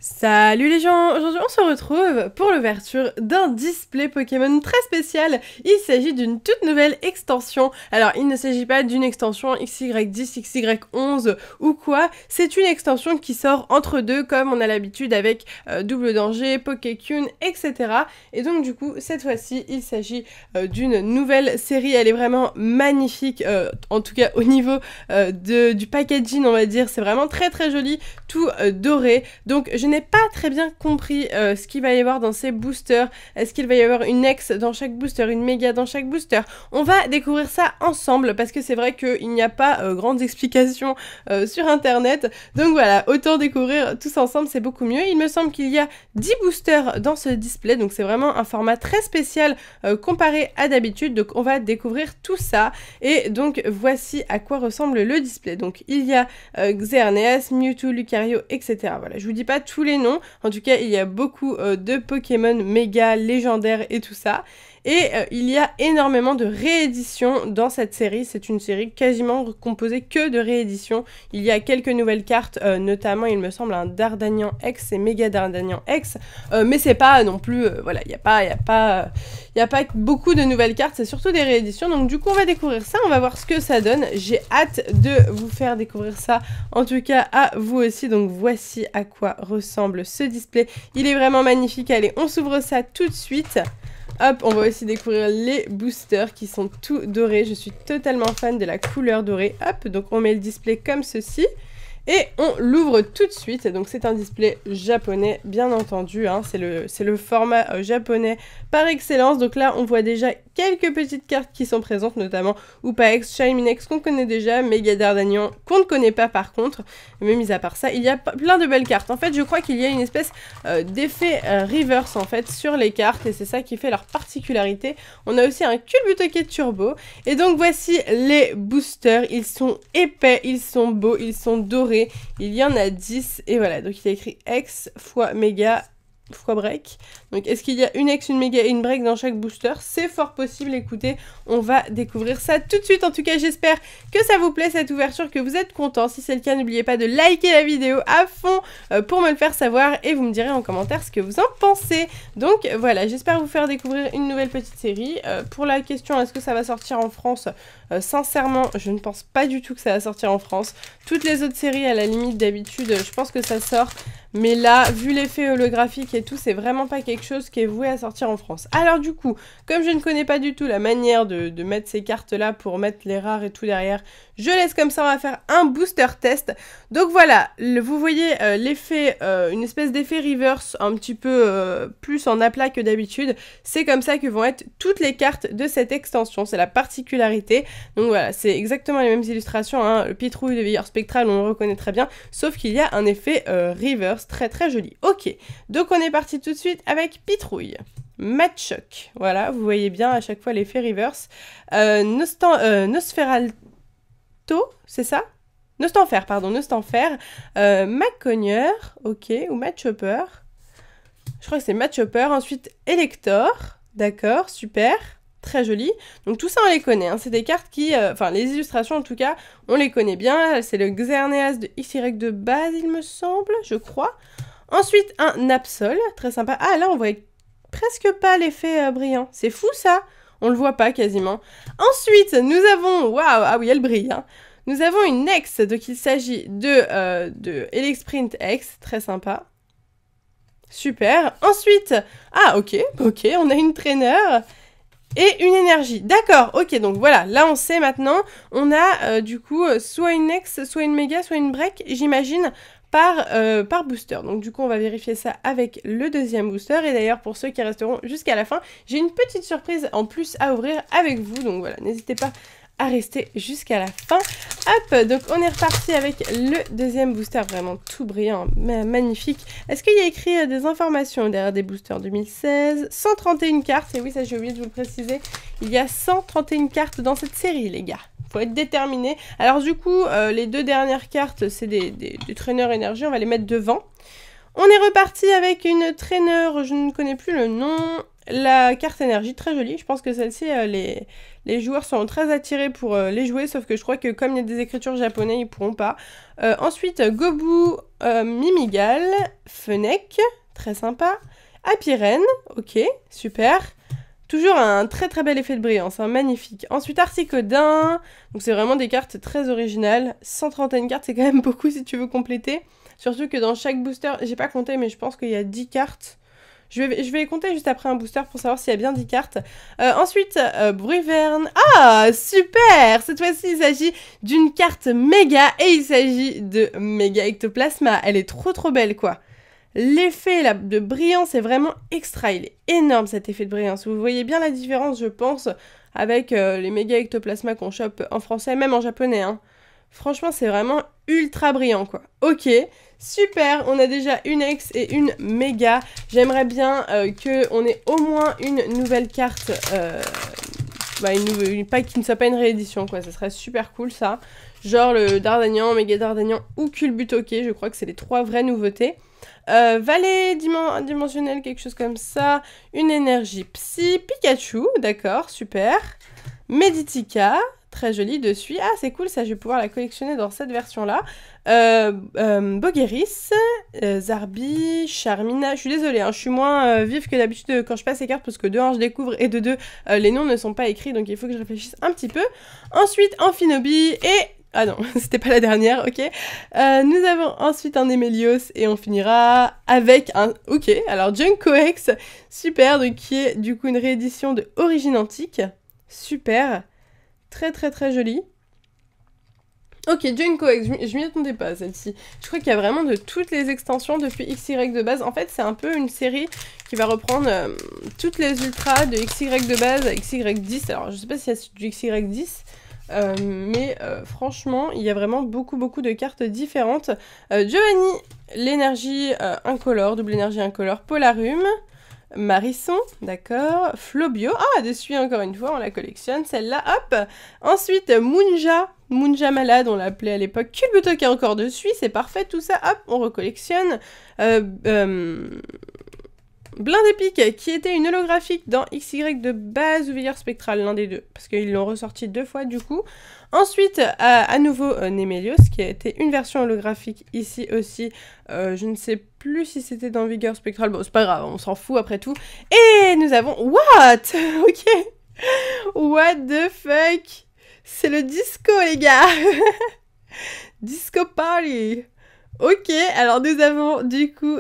Salut les gens, aujourd'hui on se retrouve pour l'ouverture d'un display Pokémon très spécial. Il s'agit d'une toute nouvelle extension. Alors il ne s'agit pas d'une extension XY10, XY11 ou quoi, c'est une extension qui sort entre deux comme on a l'habitude avec Double Danger, Pokécune, etc. Et donc du coup cette fois-ci il s'agit d'une nouvelle série, elle est vraiment magnifique, en tout cas au niveau du packaging on va dire, c'est vraiment très très joli, tout doré. Donc je n'ai pas très bien compris ce qu'il va y avoir dans ces boosters. Est-ce qu'il va y avoir une X dans chaque booster, une méga dans chaque booster? On va découvrir ça ensemble parce que c'est vrai qu'il n'y a pas grandes explications sur internet. Donc voilà, autant découvrir tous ensemble, c'est beaucoup mieux. Il me semble qu'il y a 10 boosters dans ce display, donc c'est vraiment un format très spécial comparé à d'habitude. Donc on va découvrir tout ça. Et donc voici à quoi ressemble le display. Donc il y a Xerneas, Mewtwo, Lucario, etc. Voilà, je vous dis pas tous les noms, en tout cas il y a beaucoup de Pokémon méga, légendaires et tout ça. Et il y a énormément de rééditions dans cette série, c'est une série quasiment composée que de rééditions. Il y a quelques nouvelles cartes, notamment il me semble un Dardanian X et Méga Dardanian X, mais c'est pas non plus, voilà, il n'y a pas beaucoup de nouvelles cartes, c'est surtout des rééditions, donc du coup on va découvrir ça, on va voir ce que ça donne. J'ai hâte de vous faire découvrir ça, en tout cas à vous aussi, donc voici à quoi ressemble ce display. Il est vraiment magnifique, allez, on s'ouvre ça tout de suite. Hop, on va aussi découvrir les boosters qui sont tout dorés. Je suis totalement fan de la couleur dorée. Hop, donc on met le display comme ceci. Et on l'ouvre tout de suite, donc c'est un display japonais bien entendu, hein. C'est le format japonais par excellence. Donc là on voit déjà quelques petites cartes qui sont présentes, notamment Upaex, Shayminex qu'on connaît déjà, Méga Dardanian qu'on ne connaît pas par contre, mais mis à part ça, il y a plein de belles cartes. En fait je crois qu'il y a une espèce d'effet reverse en fait sur les cartes et c'est ça qui fait leur particularité. On a aussi un Culbutoquet Turbo et donc voici les boosters, ils sont épais, ils sont beaux, ils sont dorés. Il y en a 10 et voilà, donc il y a écrit X fois méga fois break. Donc est-ce qu'il y a une X, une méga et une break dans chaque booster? C'est fort possible, écoutez, on va découvrir ça tout de suite. En tout cas j'espère que ça vous plaît cette ouverture, que vous êtes contents. Si c'est le cas, n'oubliez pas de liker la vidéo à fond pour me le faire savoir et vous me direz en commentaire ce que vous en pensez. Donc voilà, j'espère vous faire découvrir une nouvelle petite série. Pour la question est-ce que ça va sortir en France, sincèrement je ne pense pas du tout que ça va sortir en France. Toutes les autres séries à la limite d'habitude je pense que ça sort. Mais là, vu l'effet holographique et tout, c'est vraiment pas quelque chose qui est voué à sortir en France. Alors du coup, comme je ne connais pas du tout la manière de mettre ces cartes-là pour mettre les rares et tout derrière, je laisse comme ça, on va faire un booster test. Donc voilà, vous voyez l'effet, une espèce d'effet reverse, un petit peu plus en aplat que d'habitude. C'est comme ça que vont être toutes les cartes de cette extension, c'est la particularité. Donc voilà, c'est exactement les mêmes illustrations, hein. Le Pitrouille de Veilleur Spectral, on le reconnaît très bien, sauf qu'il y a un effet reverse très très joli. Ok, donc on est parti tout de suite avec Pitrouille. Machoc, voilà, vous voyez bien à chaque fois l'effet reverse. Nosferalto, c'est ça? Nostanfer, pardon, Nostanfer. Macogneur, ok, ou Machopper. Je crois que c'est Machopper. Ensuite, Elector, d'accord, super. Très joli. Donc tout ça on les connaît, hein. C'est des cartes qui, enfin les illustrations en tout cas, on les connaît bien. C'est le Xerneas de XY de base il me semble, je crois. Ensuite un Absol, très sympa. Ah là on voit presque pas l'effet brillant, c'est fou ça. On le voit pas quasiment. Ensuite nous avons, waouh, ah oui elle brille, hein. Nous avons une X, donc il s'agit de Elexprint X, très sympa. Super. Ensuite, ah ok, on a une trainer. Et une énergie, d'accord, ok, donc voilà, là on sait maintenant, on a du coup soit une X, soit une méga, soit une break, j'imagine, par booster. Donc du coup on va vérifier ça avec le deuxième booster, et d'ailleurs pour ceux qui resteront jusqu'à la fin, j'ai une petite surprise en plus à ouvrir avec vous, donc voilà, n'hésitez pas à rester jusqu'à la fin. Hop, donc on est reparti avec le deuxième booster, vraiment tout brillant, magnifique. Est-ce qu'il y a écrit des informations derrière des boosters 2016? 131 cartes, et oui ça j'ai oublié de vous le préciser, il y a 131 cartes dans cette série les gars. Faut être déterminé. Alors du coup, les deux dernières cartes, c'est des traîneurs énergie, on va les mettre devant. On est reparti avec une traîneur, je ne connais plus le nom, la carte énergie, très jolie. Je pense que celle-ci, les joueurs seront très attirés pour les jouer, sauf que je crois que comme il y a des écritures japonais, ils pourront pas. Ensuite, Gobu, Mimigal, Fennec, très sympa. Apiren, ok, super. Toujours un très très bel effet de brillance, hein, magnifique. Ensuite, Articodin, donc c'est vraiment des cartes très originales. 131 cartes, c'est quand même beaucoup si tu veux compléter. Surtout que dans chaque booster, j'ai pas compté, mais je pense qu'il y a 10 cartes. Je vais les compter juste après un booster pour savoir s'il y a bien 10 cartes. Ensuite, Bruverne. Ah, super! Cette fois-ci, il s'agit d'une carte méga et il s'agit de Méga Ectoplasma. Elle est trop trop belle, quoi. L'effet de brillance est vraiment extra. Il est énorme, cet effet de brillance. Vous voyez bien la différence, je pense, avec les Méga Ectoplasma qu'on chope en français, même en japonais, hein. Franchement, c'est vraiment ultra brillant, quoi. Ok, super, on a déjà une ex et une méga. J'aimerais bien qu'on ait au moins une nouvelle carte, une pack qui ne soit pas une réédition, quoi. Ça serait super cool, ça. Genre le Dardanian, Méga Dardanian ou Culbutoke, je crois que c'est les 3 vraies nouveautés. Valet dimensionnel, quelque chose comme ça. Une énergie psy. Pikachu, d'accord, super. Meditica, très jolie dessus. Ah, c'est cool, ça, je vais pouvoir la collectionner dans cette version-là. Bogeris, Zarbi, Charmina. Je suis désolée, hein, je suis moins vive que d'habitude quand je passe ces cartes parce que de 1, je découvre et de 2, les noms ne sont pas écrits, donc il faut que je réfléchisse un petit peu. Ensuite, Amphinobi et... Ah non, c'était pas la dernière, ok. Nous avons ensuite un Emelios et on finira avec un... Ok, alors Junkoex, super, donc qui est du coup une réédition de Origine Antique. Super, très très très jolie. Ok, Junkoex, je m'y attendais pas celle-ci. Je crois qu'il y a vraiment de toutes les extensions depuis XY de base. En fait, c'est un peu une série qui va reprendre toutes les ultras de XY de base à XY10. Alors, je sais pas si c'est du XY10. Mais franchement, il y a vraiment beaucoup de cartes différentes. Giovanni, l'énergie incolore, double énergie incolore, Polarum, Marisson, d'accord, Flobio, ah, dessus encore une fois, on la collectionne, celle-là, hop. Ensuite, Munja malade, on l'appelait à l'époque, Culbutoke encore dessus, c'est parfait, tout ça, hop, on recollectionne. Blindépique, qui était une holographique dans XY de base ou Vigueur Spectrale, l'un des deux, parce qu'ils l'ont ressorti 2 fois du coup. Ensuite, à nouveau, Nemelios, qui a été une version holographique ici aussi. Je ne sais plus si c'était dans Vigueur Spectrale, bon, c'est pas grave, on s'en fout après tout. Et nous avons... What? Ok. What the fuck? C'est le disco, les gars. Disco party. Ok, alors nous avons du coup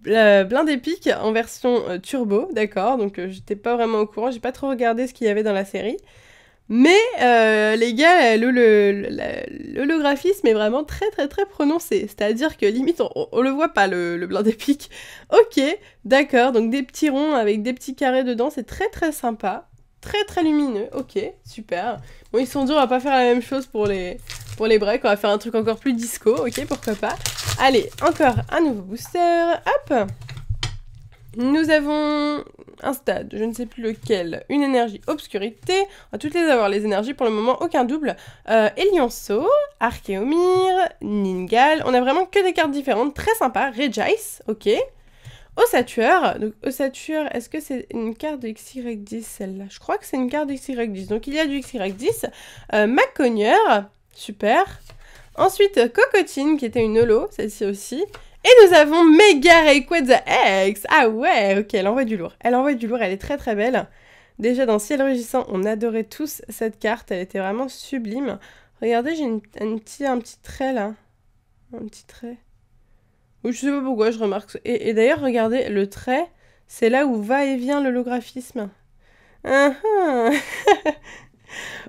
la Blindépique en version turbo, d'accord, donc j'étais pas vraiment au courant, j'ai pas trop regardé ce qu'il y avait dans la série. Mais les gars, l'holographisme est vraiment très prononcé, c'est-à-dire que limite on le voit pas le Blindépique. Ok, d'accord, donc des petits ronds avec des petits carrés dedans, c'est très sympa. Très lumineux, ok, super. Bon, ils sont durs, on va pas faire la même chose pour les breaks, on va faire un truc encore plus disco, ok, pourquoi pas. Allez, encore un nouveau booster, hop. Nous avons un stade, je ne sais plus lequel, une énergie obscurité, on va toutes les avoir, les énergies, pour le moment, aucun double. Elionso, Archeomir, Ningal, on a vraiment que des cartes différentes, très sympa, Regice, ok. Ossature, donc Ossature, est-ce que c'est une carte de XY10 celle-là? Je crois que c'est une carte de XY10, donc il y a du XY10. Macogneur, super. Ensuite, Cocotine, qui était une holo, celle-ci aussi. Et nous avons Mega Rayquaza X. Ah ouais, ok, elle envoie du lourd. Elle envoie du lourd, elle est très belle. Déjà dans Ciel Rugissant, on adorait tous cette carte, elle était vraiment sublime. Regardez, j'ai un petit trait là. Un petit trait. Oui, je sais pas pourquoi, je remarque. Et d'ailleurs, regardez, le trait, c'est là où va et vient l'holographisme.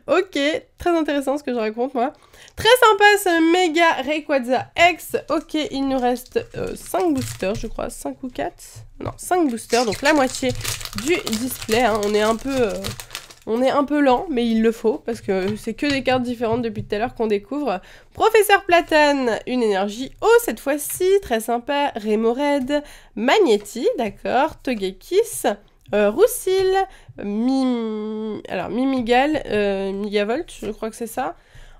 Ok, très intéressant ce que je raconte, moi. Très sympa ce Méga Rayquaza X. Ok, il nous reste 5 boosters, je crois. 5 ou 4? Non, 5 boosters, donc la moitié du display. Hein. On est un peu lent, mais il le faut, parce que c'est que des cartes différentes depuis tout à l'heure qu'on découvre. Professeur Platane, une énergie eau cette fois-ci, très sympa. Remoraid, Magnéti, d'accord. Togekiss, Roussil, Mimigal, Migavolt, je crois que c'est ça.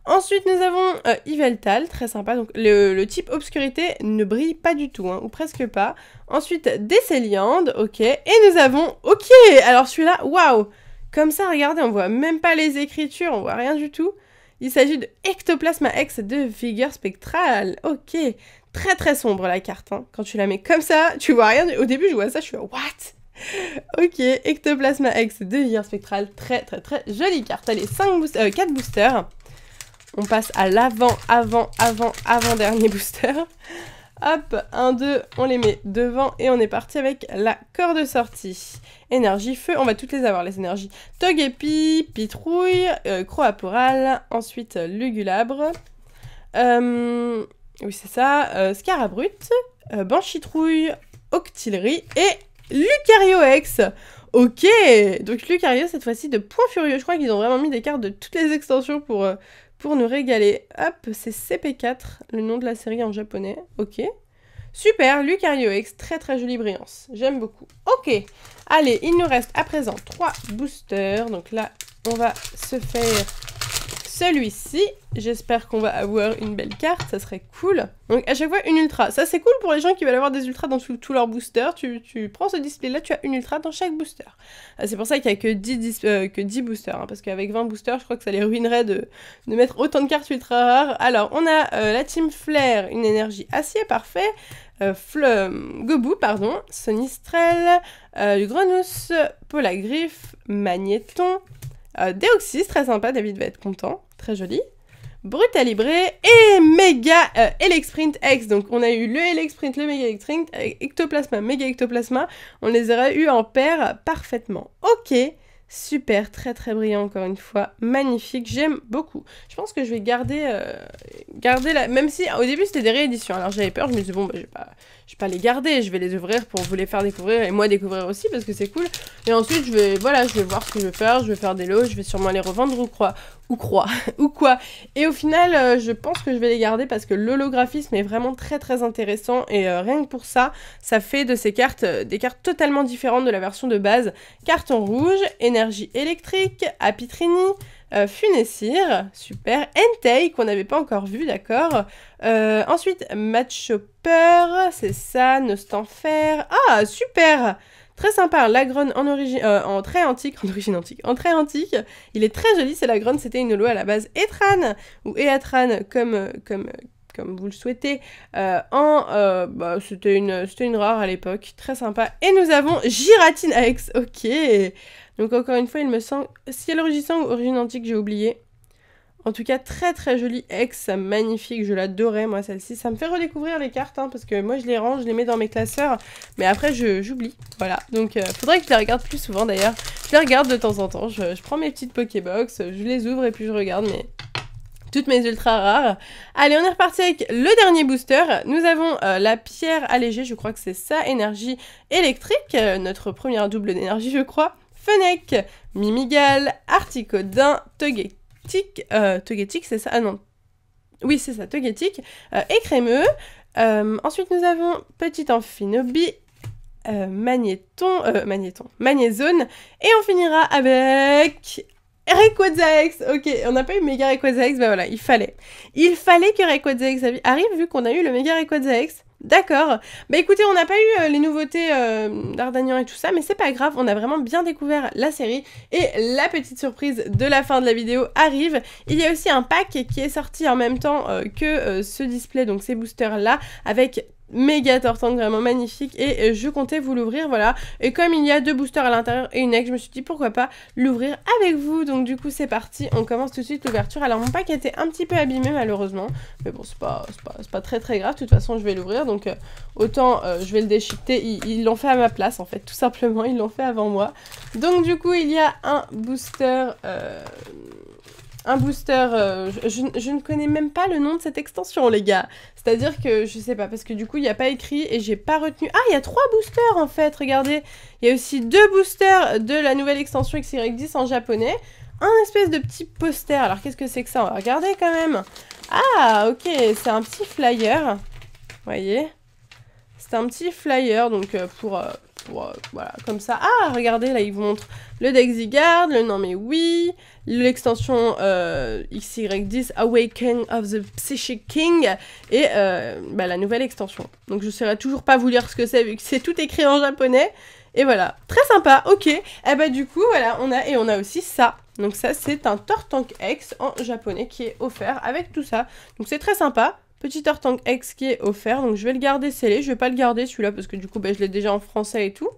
Ensuite, nous avons Yveltal, très sympa. Donc, le type obscurité ne brille pas du tout, hein, ou presque pas. Ensuite, Décéliande, ok. Et nous avons, ok, alors celui-là, waouh. Comme ça, regardez, on voit même pas les écritures, on voit rien du tout. Il s'agit de Ectoplasma X de vigueur spectrale. Ok, très très sombre la carte, hein. Quand tu la mets comme ça, tu vois rien. Au début, je vois ça, je suis what? Ok, Ectoplasma X de vigueur spectrale, très très très jolie carte. Allez, 4 boosters. On passe à avant-dernier booster. Hop, 1, 2, on les met devant et on est parti avec la corde de sortie. Énergie, feu, on va toutes les avoir, les énergies. Togepi, Pitrouille, Croaporal, ensuite Lugulabre. Oui, c'est ça. Scarabrute, Banchitrouille, Octillerie et Lucario-X. Ok, donc Lucario cette fois-ci de Point Furieux. Je crois qu'ils ont vraiment mis des cartes de toutes les extensions pour nous régaler. Hop, c'est CP4, le nom de la série en japonais. Ok. Super, Lucario X, très très jolie brillance. J'aime beaucoup. Ok, allez, il nous reste à présent 3 boosters. Donc là, on va se faire celui-ci. J'espère qu'on va avoir une belle carte, ça serait cool. Donc à chaque fois une ultra. Ça c'est cool pour les gens qui veulent avoir des ultras dans tous leurs boosters. Tu prends ce display là, tu as une ultra dans chaque booster. C'est pour ça qu'il n'y a que 10 boosters. Hein, parce qu'avec 20 boosters, je crois que ça les ruinerait de mettre autant de cartes ultra rares. Alors on a la team Flair, une énergie acier, parfait. Gobu, pardon. Sonistrel, du Grenousse, Polagriffe, Magnéton. Deoxys, très sympa, David va être content, très joli. Brutalibré et Méga Elexprint X. Donc on a eu le Elexprint, le Méga Elexprint, Ectoplasma, Méga Ectoplasma. On les aurait eu en paire parfaitement. Ok, super, très très brillant encore une fois, magnifique, j'aime beaucoup. Je pense que je vais garder la... Même si au début c'était des rééditions, alors j'avais peur, je me disais bon, bah, je vais pas les garder, je vais les ouvrir pour vous les faire découvrir et moi découvrir aussi parce que c'est cool. Et ensuite je vais voir ce que je vais faire des lots, je vais sûrement les revendre ou quoi. Et au final, je pense que je vais les garder parce que l'holographisme est vraiment très très intéressant et rien que pour ça, ça fait de ces cartes des cartes totalement différentes de la version de base. Carton rouge, énergie électrique, Apitrini, Funessir, super, Entei qu'on n'avait pas encore vu, d'accord. Ensuite, Matchopper, c'est ça, Nostanfer, ah super. Très sympa, l'Agrone en trait antique, en trait antique, il est très joli, c'est l'Agrone, c'était une holo à la base Etran, ou Eatran, comme vous le souhaitez, c'était une rare à l'époque, très sympa. Et nous avons Giratina X, ok, donc encore une fois, il me semble, ciel rugissant ou origine antique, j'ai oublié. En tout cas, très très jolie X, magnifique, je l'adorais moi celle-ci. Ça me fait redécouvrir les cartes, hein, parce que moi je les range, je les mets dans mes classeurs, mais après j'oublie, voilà. Donc faudrait que je les regarde plus souvent d'ailleurs. Je les regarde de temps en temps, je prends mes petites Pokébox, je les ouvre et puis je regarde toutes mes ultra rares. Allez, on est reparti avec le dernier booster. Nous avons la pierre allégée, je crois que c'est ça, énergie électrique, notre première double d'énergie je crois. Fennec, Mimigal, Articodin, Togetic, c'est ça? Ah non. Oui, c'est ça, Togetic. Et crémeux. Ensuite, nous avons Petit Amphinobi, Magnézone. Et on finira avec... Rayquaza X. Ok, on n'a pas eu Méga Rayquaza X, bah voilà, il fallait. Il fallait que Rayquaza X arrive vu qu'on a eu le Méga Rayquaza X. D'accord. Bah écoutez, on n'a pas eu les nouveautés d'Ardanian et tout ça, mais c'est pas grave, on a vraiment bien découvert la série. Et la petite surprise de la fin de la vidéo arrive. Il y a aussi un pack qui est sorti en même temps que ce display, donc ces boosters-là, avec... méga Tortank, vraiment magnifique, et je comptais vous l'ouvrir, voilà. Et comme il y a 2 boosters à l'intérieur et une egg, je me suis dit pourquoi pas l'ouvrir avec vous. Donc du coup c'est parti, on commence tout de suite l'ouverture. Alors mon pack était un petit peu abîmé malheureusement, mais bon c'est pas très très grave, de toute façon je vais l'ouvrir, donc autant je vais le déchiqueter. Ils l'ont fait à ma place en fait, tout simplement, ils l'ont fait avant moi. Donc du coup il y a un booster... je ne connais même pas le nom de cette extension, les gars. C'est-à-dire que, je sais pas, parce que du coup, il n'y a pas écrit et j'ai pas retenu... Ah, il y a 3 boosters, en fait, regardez. Il y a aussi 2 boosters de la nouvelle extension XY10 en japonais. Un espèce de petit poster. Alors, qu'est-ce que c'est que ça? On va regarder, quand même. Ah, ok, c'est un petit flyer. Vous voyez? C'est un petit flyer, donc, pour voilà, comme ça. Ah, regardez, là, il vous montre le Dexigard, le non mais oui, l'extension XY10, Awakening of the Psychic King, et la nouvelle extension. Donc je ne saurais toujours pas vous lire ce que c'est, vu que c'est tout écrit en japonais. Et voilà, très sympa, ok. Et bah du coup, voilà, on a aussi ça. Donc ça, c'est un Tortank X en japonais qui est offert avec tout ça. Donc c'est très sympa. Petit Tortank X qui est offert, donc je vais le garder scellé. Je vais pas le garder celui-là parce que du coup, je l'ai déjà en français et tout.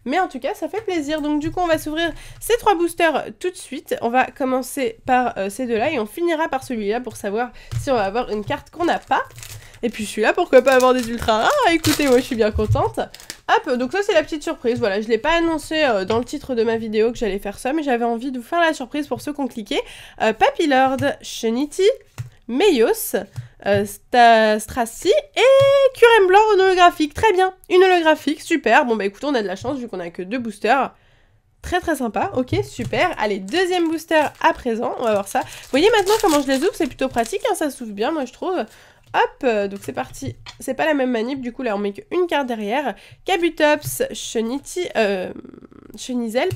Mais en tout cas, ça fait plaisir. Donc du coup, on va s'ouvrir ces 3 boosters tout de suite. On va commencer par ces deux-là et on finira par celui-là pour savoir si on va avoir une carte qu'on n'a pas. Et puis celui-là, pourquoi pas avoir des ultra rares? Écoutez, moi je suis bien contente. Hop, donc ça c'est la petite surprise, voilà, je l'ai pas annoncé dans le titre de ma vidéo que j'allais faire ça, mais j'avais envie de vous faire la surprise pour ceux qui ont cliqué. Papillard, Shenity, Meios, Stracy et Curem Blanc en holographique, très bien, une holographique, super. Bon bah écoutez, on a de la chance vu qu'on a que 2 boosters. Très très sympa, ok, super. Allez, deuxième booster à présent, on va voir ça. Vous voyez maintenant comment je les ouvre, c'est plutôt pratique, hein, ça s'ouvre bien moi je trouve. Hop, donc c'est parti. C'est pas la même manip, du coup là on met qu'une carte derrière. Kabutops, Chenizel,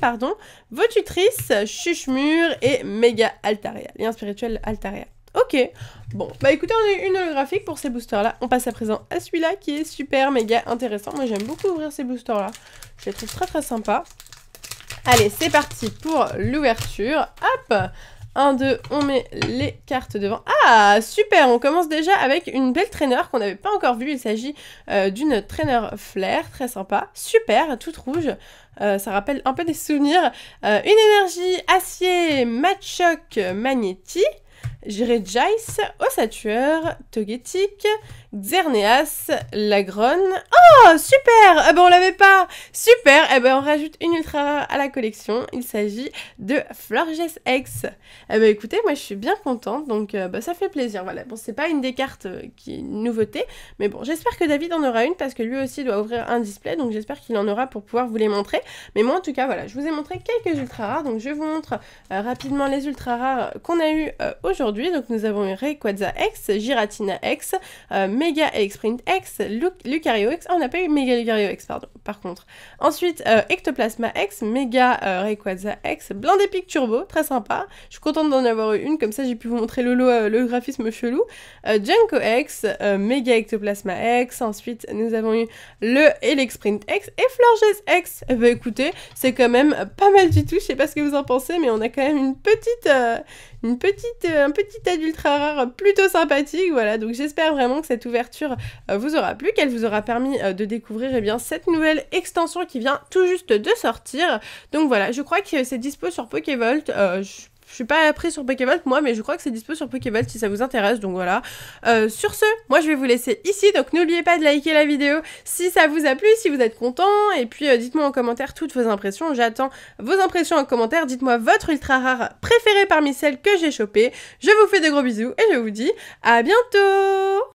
pardon, Votutrice, Chuchemur et Méga Altaria, lien spirituel Altaria. Ok, bon, bah écoutez, on a eu une holographique pour ces boosters-là. On passe à présent à celui-là qui est super méga intéressant. Moi j'aime beaucoup ouvrir ces boosters-là. Je les trouve très très sympas. Allez, c'est parti pour l'ouverture. Hop! 1, 2, on met les cartes devant. Ah, super, on commence déjà avec une belle trainer qu'on n'avait pas encore vue. Il s'agit d'une trainer flair, très sympa. Super, toute rouge. Ça rappelle un peu des souvenirs. Une énergie acier, Machoc, Magnéti. Jirejace, Ossatueur, Togetic, Xerneas, Lagron. Oh, super! Eh ben, on l'avait pas! Super! Eh ben, on rajoute une ultra rare à la collection. Il s'agit de Florges X. Eh ben, écoutez, moi, je suis bien contente, donc ça fait plaisir. Voilà, bon, c'est pas une des cartes qui est une nouveauté, mais bon, j'espère que David en aura une, parce que lui aussi doit ouvrir un display, donc j'espère qu'il en aura pour pouvoir vous les montrer. Mais moi, en tout cas, voilà, je vous ai montré quelques ultra rares, donc je vous montre rapidement les ultra rares qu'on a eu aujourd'hui. Donc nous avons eu Rayquaza X, Giratina X, Mega Sprint X, Lucario X. Ah, on n'a pas eu Mega Lucario X, pardon, par contre. Ensuite, Ectoplasma X, Mega Rayquaza X, Blindepic Turbo, très sympa. Je suis contente d'en avoir eu une, comme ça j'ai pu vous montrer le graphisme chelou. Junko X, Mega Ectoplasma X. Ensuite, nous avons eu le Sprint X et Florges X. Eh ben écoutez, c'est quand même pas mal du tout. Je sais pas ce que vous en pensez, mais on a quand même un petit tas d'ultra rares plutôt sympathique, voilà, donc j'espère vraiment que cette ouverture vous aura plu, qu'elle vous aura permis de découvrir bien cette nouvelle extension qui vient tout juste de sortir. Donc voilà, je crois que c'est dispo sur Pokévolt. Je suis pas pris sur Pokévolt moi, mais je crois que c'est dispo sur Pokévolt si ça vous intéresse, donc voilà. Sur ce, moi je vais vous laisser ici, donc n'oubliez pas de liker la vidéo si ça vous a plu, si vous êtes content, et puis dites-moi en commentaire toutes vos impressions, j'attends vos impressions en commentaire, dites-moi votre ultra rare préférée parmi celles que j'ai chopées. Je vous fais de gros bisous et je vous dis à bientôt!